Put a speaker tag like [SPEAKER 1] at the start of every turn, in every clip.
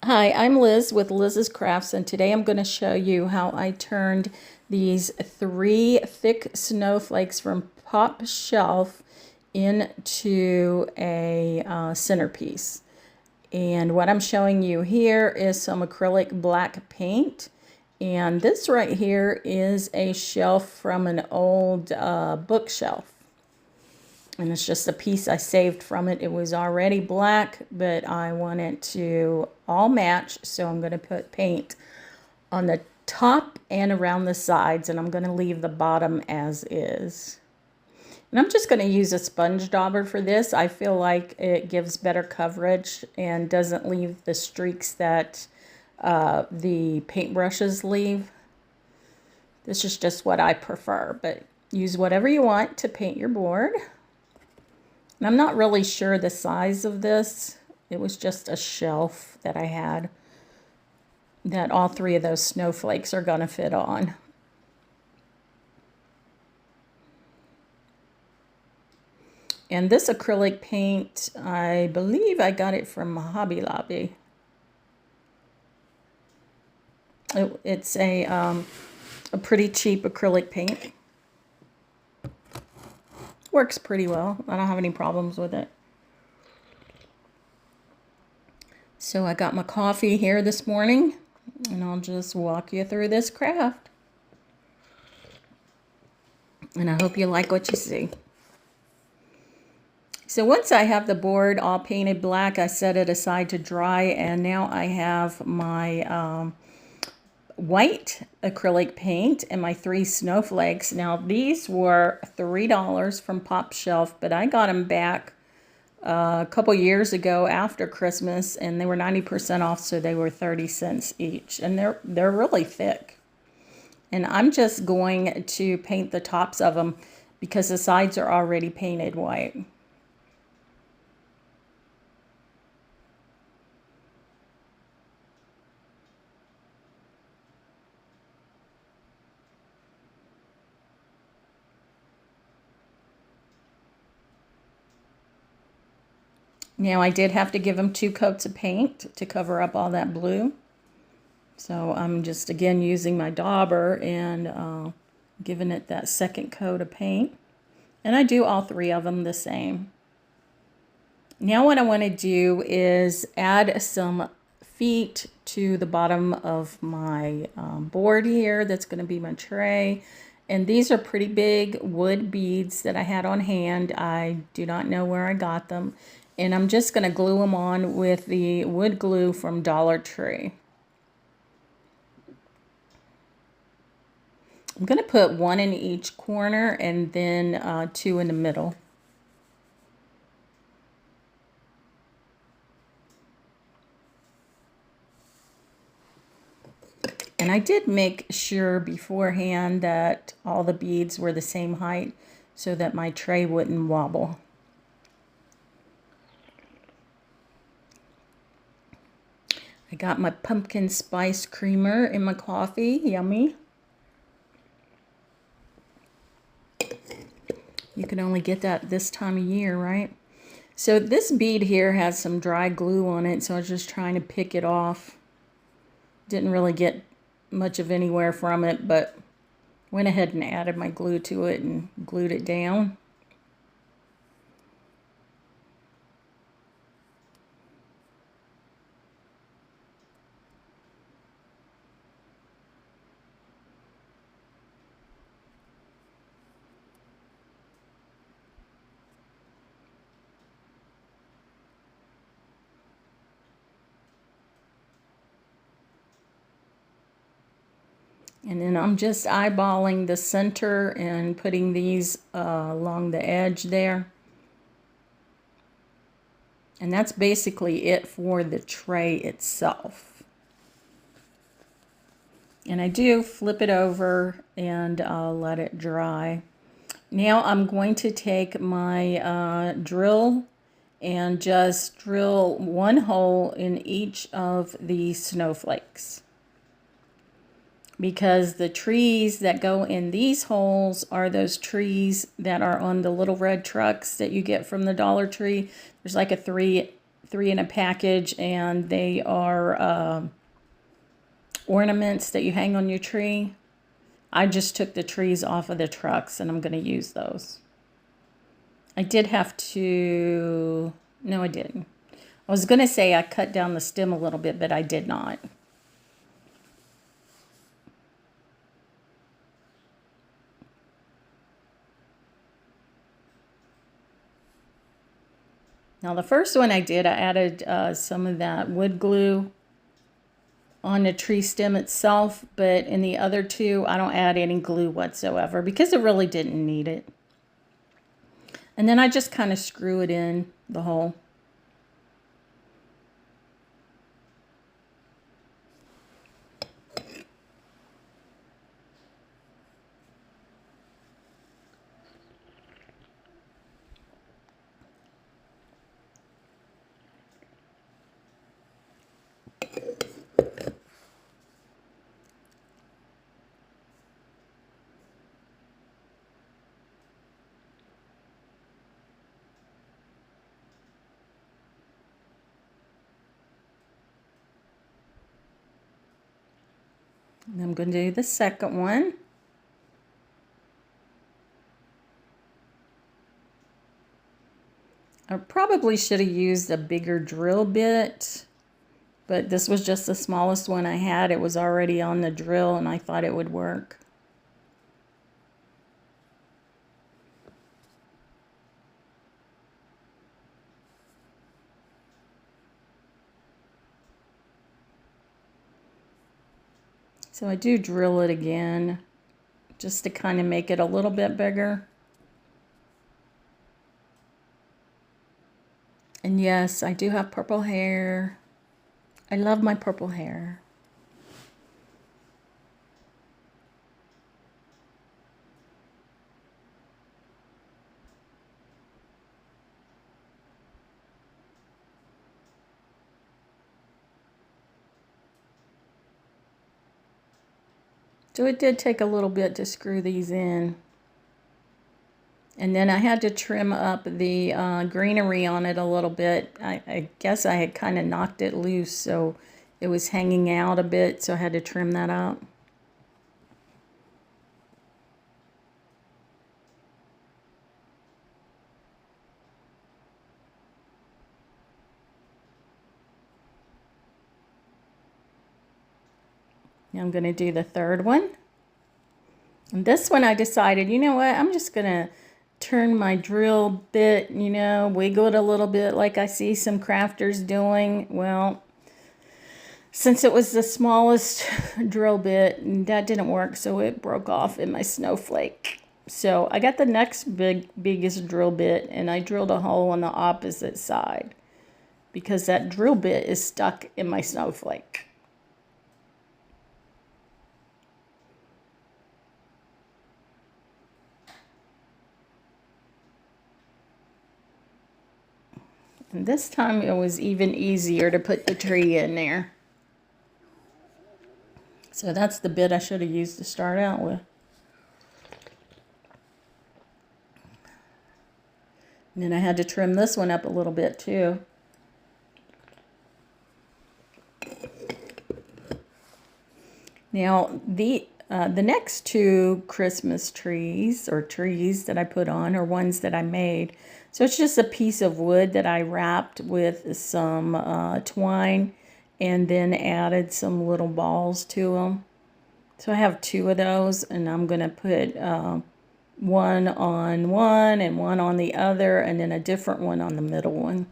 [SPEAKER 1] Hi, I'm Liz with Liz's Crafts, and today I'm going to show you how I turned these 3 thick snowflakes from Pop Shelf into a centerpiece. And what I'm showing you here is some acrylic black paint. And this right here is a shelf from an old bookshelf. And it's just a piece I saved from it. It was already black, but I want it to all match, so I'm going to put paint on the top and around the sides, and I'm going to leave the bottom as is. And I'm just going to use a sponge dauber for this. I feel like it gives better coverage and doesn't leave the streaks that the paintbrushes leave. This is just what I prefer, but use whatever you want to paint your board. And I'm not really sure the size of this. It was just a shelf that I had that all 3 of those snowflakes are going to fit on. And this acrylic paint, I believe I got it from Hobby Lobby. It's a pretty cheap acrylic paint. Works pretty well. I don't have any problems with it. So I got my coffee here this morning, and I'll just walk you through this craft. And I hope you like what you see. So once I have the board all painted black, I set it aside to dry, and now I have my white acrylic paint and my 3 snowflakes. Now these were $3 from Pop Shelf, but I got them back a couple years ago after Christmas, and they were 90% off, so they were 30 cents each, and they're really thick. And I'm just going to paint the tops of them because the sides are already painted white. Now I did have to give them 2 coats of paint to cover up all that blue. So I'm just again using my dauber and giving it that second coat of paint. And I do all 3 of them the same. Now what I want to do is add some feet to the bottom of my board here. That's going to be my tray. And these are pretty big wood beads that I had on hand. I do not know where I got them. And I'm just going to glue them on with the wood glue from Dollar Tree. I'm going to put 1 in each corner and then 2 in the middle. And I did make sure beforehand that all the beads were the same height so that my tray wouldn't wobble. I got my pumpkin spice creamer in my coffee. Yummy. You can only get that this time of year, right? So this bead here has some dry glue on it, so I was just trying to pick it off. Didn't really get much of anywhere from it, but went ahead and added my glue to it and glued it down. And then I'm just eyeballing the center and putting these along the edge there. And that's basically it for the tray itself. And I do flip it over and let it dry. Now I'm going to take my drill and just drill 1 hole in each of the snowflakes, because the trees that go in these holes are those trees that are on the little red trucks that you get from the Dollar Tree. There's like a 3 3 in a package, and they are ornaments that you hang on your tree. I just took the trees off of the trucks, and I'm going to use those. I did have to... No, I didn't. I was going to say I cut down the stem a little bit, but I did not. Now the first one I did, I added some of that wood glue on the tree stem itself, but in the other two, I don't add any glue whatsoever because it really didn't need it. And then I just kind of screw it in the hole. And I'm going to do the second one. I probably should have used a bigger drill bit, but this was just the smallest one I had. It was already on the drill, and I thought it would work. So I do drill it again, just to kind of make it a little bit bigger. And yes, I do have purple hair. I love my purple hair. So it did take a little bit to screw these in. And then I had to trim up the greenery on it a little bit. I guess I had kind of knocked it loose, so it was hanging out a bit, so I had to trim that up. Now I'm going to do the third one. And this one I decided, you know what, I'm just going to turn my drill bit, you know, wiggle it a little bit like I see some crafters doing. Well, since it was the smallest drill bit, that didn't work, so it broke off in my snowflake. So I got the next biggest drill bit, and I drilled a hole on the opposite side because that drill bit is stuck in my snowflake. And this time it was even easier to put the tree in there. So that's the bit I should have used to start out with. And then I had to trim this one up a little bit too. Now the next two Christmas trees or trees that I put on are ones that I made. So it's just a piece of wood that I wrapped with some twine and then added some little balls to them. So I have two of those, and I'm going to put one on one and one on the other, and then a different one on the middle one.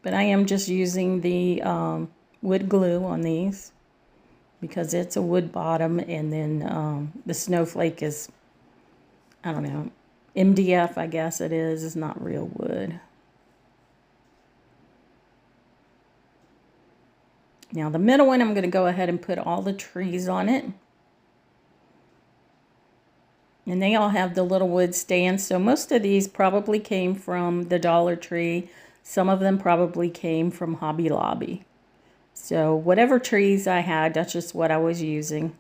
[SPEAKER 1] But I am just using the wood glue on these because it's a wood bottom, and then the snowflake is, I don't know, MDF, I guess it is. It's not real wood. Now the middle one, I'm going to go ahead and put all the trees on it. And they all have the little wood stands. So most of these probably came from the Dollar Tree. Some of them probably came from Hobby Lobby. So whatever trees I had, that's just what I was using.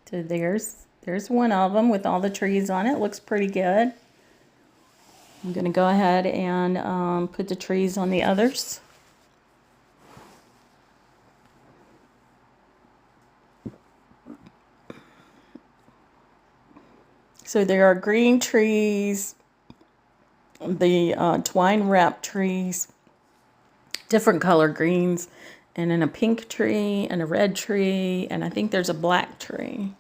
[SPEAKER 1] So there's one of them with all the trees on it. Looks pretty good. I'm going to go ahead and put the trees on the others. So there are green trees, the twine wrap trees, different color greens, and then a pink tree and a red tree, and I think there's a black tree.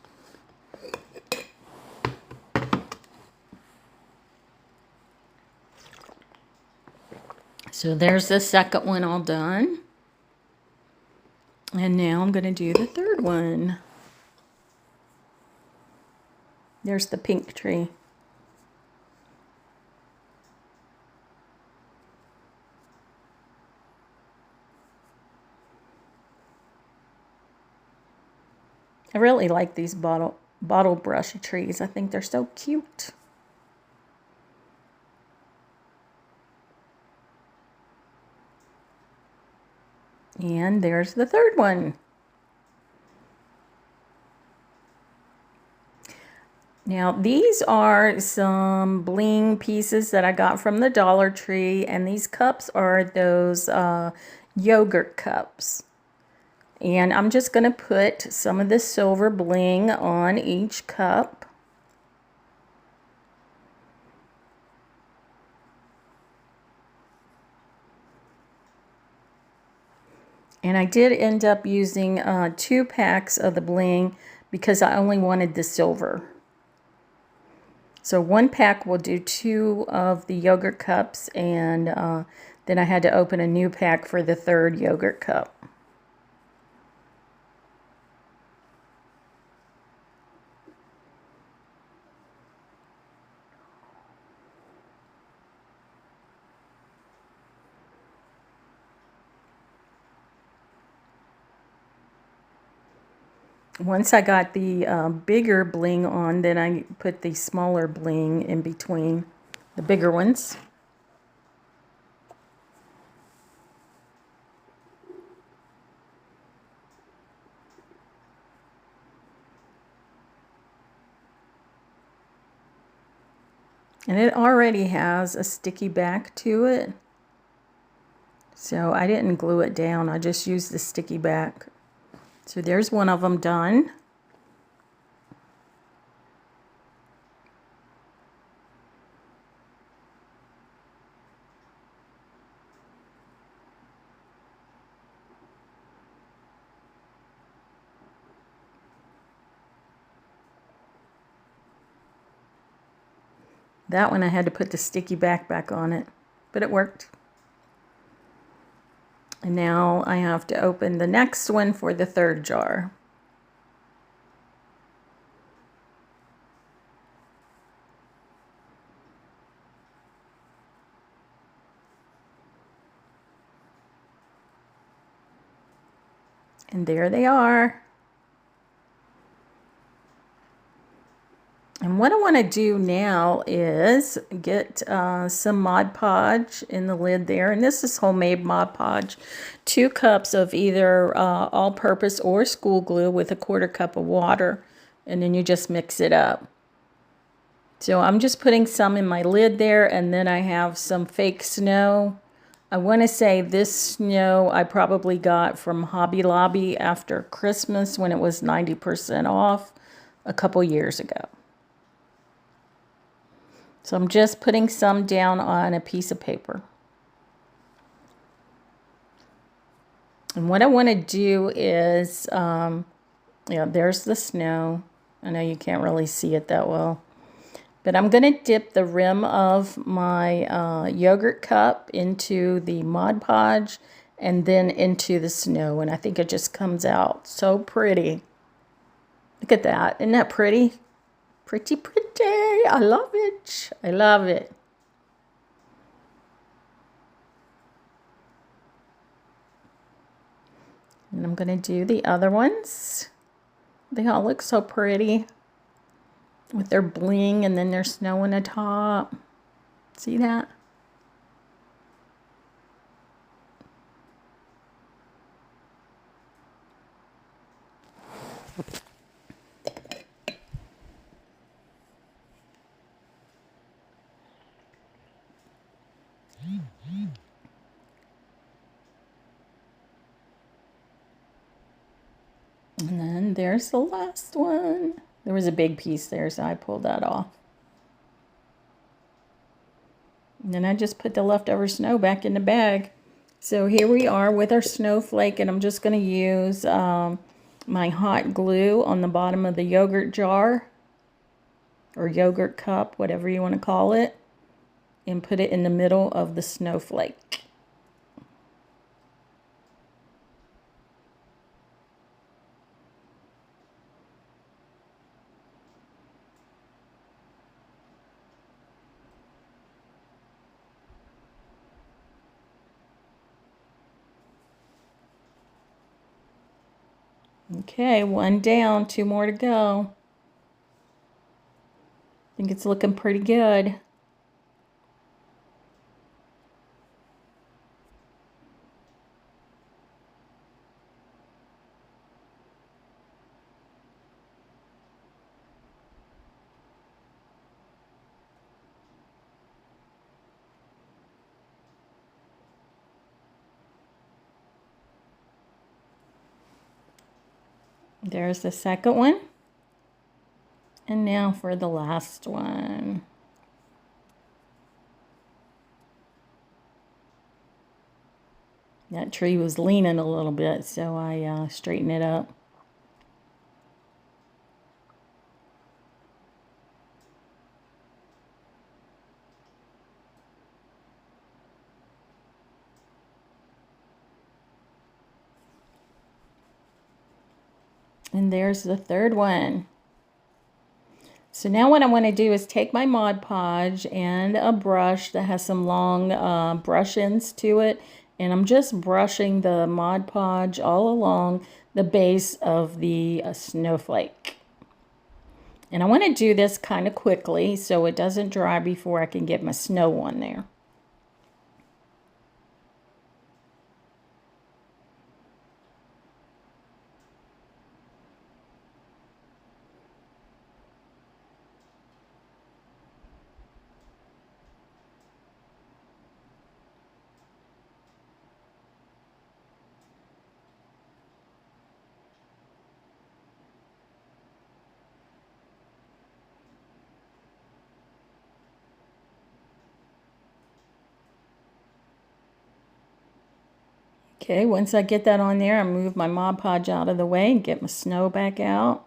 [SPEAKER 1] So there's the second one all done. And now I'm going to do the third one. There's the pink tree. I really like these bottle brush trees. I think they're so cute. And there's the third one. Now these are some bling pieces that I got from the Dollar Tree, and these cups are those yogurt cups. And I'm just going to put some of the silver bling on each cup. And I did end up using 2 packs of the bling because I only wanted the silver. So 1 pack will do 2 of the yogurt cups, and then I had to open a new pack for the 3rd yogurt cup. Once I got the bigger bling on, then I put the smaller bling in between the bigger ones. And it already has a sticky back to it. So I didn't glue it down, I just used the sticky back. So there's one of them done. That one I had to put the sticky back on it, but it worked. And now I have to open the next one for the 3rd jar. And there they are. And what I want to do now is get some Mod Podge in the lid there. And this is homemade Mod Podge. 2 cups of either all-purpose or school glue with a 1/4 cup of water. And then you just mix it up. So I'm just putting some in my lid there, and then I have some fake snow. I want to say this snow I probably got from Hobby Lobby after Christmas when it was 90% off a couple years ago. So I'm just putting some down on a piece of paper. And what I want to do is, there's the snow. I know you can't really see it that well. But I'm going to dip the rim of my yogurt cup into the Mod Podge and then into the snow. And I think it just comes out so pretty. Look at that. Isn't that pretty? Pretty, pretty. I love it. I love it. And I'm going to do the other ones. They all look so pretty with their bling and then their snow on the top. See that? And then there's the last one. There was a big piece there, so I pulled that off. And then I just put the leftover snow back in the bag. So here we are with our snowflake, and I'm just going to use my hot glue on the bottom of the yogurt jar or yogurt cup, whatever you want to call it, and put it in the middle of the snowflake. Okay, one down, two more to go. I think it's looking pretty good. There's the second one. And now for the last one. That tree was leaning a little bit, so I straightened it up. And there's the third one. So now what I want to do is take my Mod Podge and a brush that has some long brush ends to it. And I'm just brushing the Mod Podge all along the base of the snowflake. And I want to do this kind of quickly so it doesn't dry before I can get my snow on there. Okay, once I get that on there, I move my Mod Podge out of the way and get my snow back out.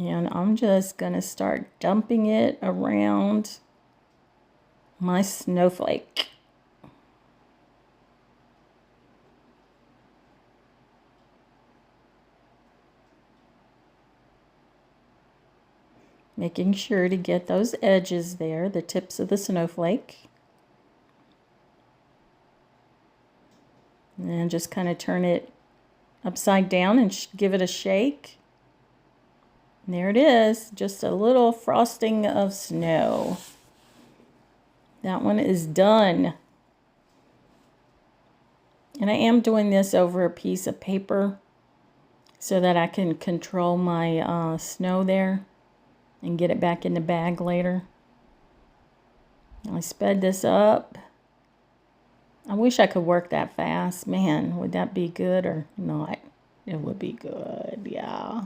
[SPEAKER 1] And I'm just going to start dumping it around my snowflake. Making sure to get those edges there, the tips of the snowflake. And then just kind of turn it upside down and give it a shake. And there it is, just a little frosting of snow. That one is done. And I am doing this over a piece of paper so that I can control my snow there and get it back in the bag later. I sped this up. I wish I could work that fast. Man, would that be good or not? It would be good, yeah.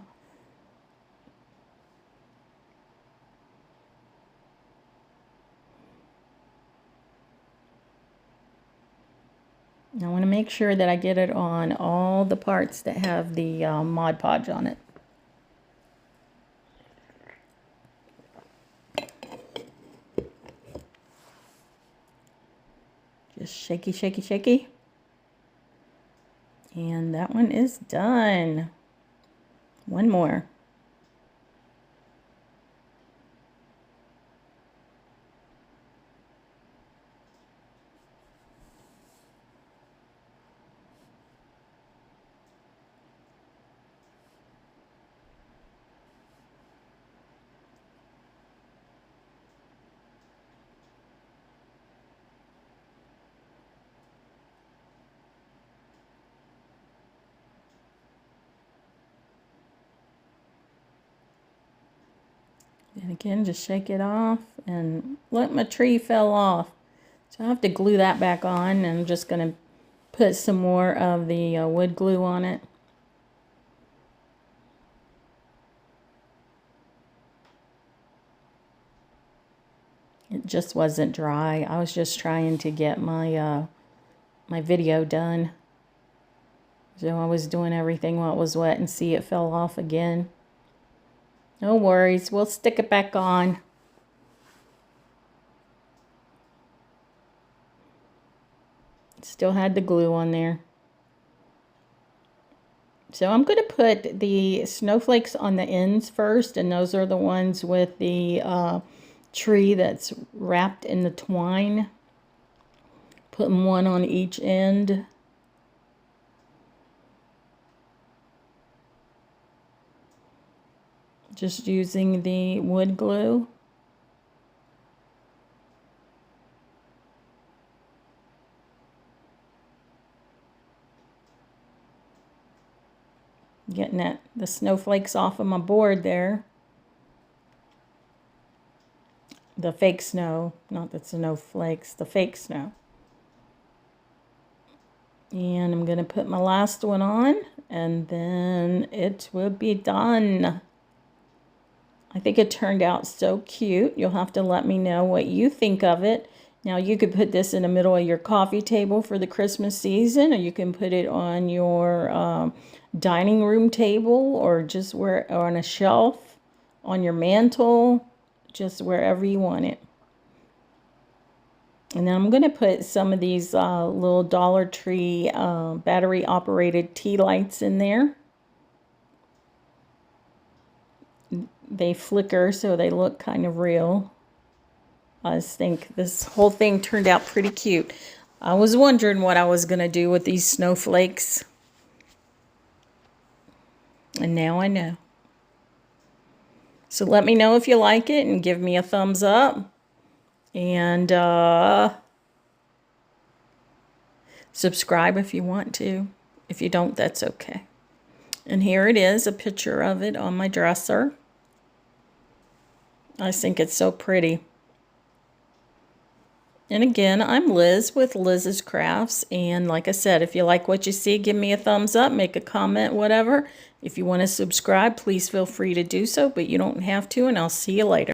[SPEAKER 1] I want to make sure that I get it on all the parts that have the Mod Podge on it. Just shaky, shaky, shaky. And that one is done. One more. And again, just shake it off, and look, my tree fell off. So I have to glue that back on, and I'm just going to put some more of the wood glue on it. It just wasn't dry. I was just trying to get my my video done. So I was doing everything while it was wet, and see, it fell off again. No worries, we'll stick it back on. Still had the glue on there. So I'm going to put the snowflakes on the ends first, and those are the ones with the tree that's wrapped in the twine. Putting one on each end. Just using the wood glue. Getting the snowflakes off of my board there. The fake snow, not the snowflakes, the fake snow. And I'm going to put my last one on, and then it will be done. I think it turned out so cute. You'll have to let me know what you think of it. Now, you could put this in the middle of your coffee table for the Christmas season, or you can put it on your dining room table, or just or on a shelf, on your mantle, just wherever you want it. And then I'm going to put some of these little Dollar Tree battery operated tea lights in there. They flicker, so they look kind of real. I just think this whole thing turned out pretty cute. I was wondering what I was going to do with these snowflakes, and now I know. So let me know if you like it, and give me a thumbs up. And subscribe if you want to. If you don't, that's okay. And here it is, a picture of it on my dresser. I think it's so pretty. And again, I'm Liz with Liz's Crafts. And like I said, if you like what you see, give me a thumbs up, make a comment, whatever. If you want to subscribe, please feel free to do so, but you don't have to, and I'll see you later.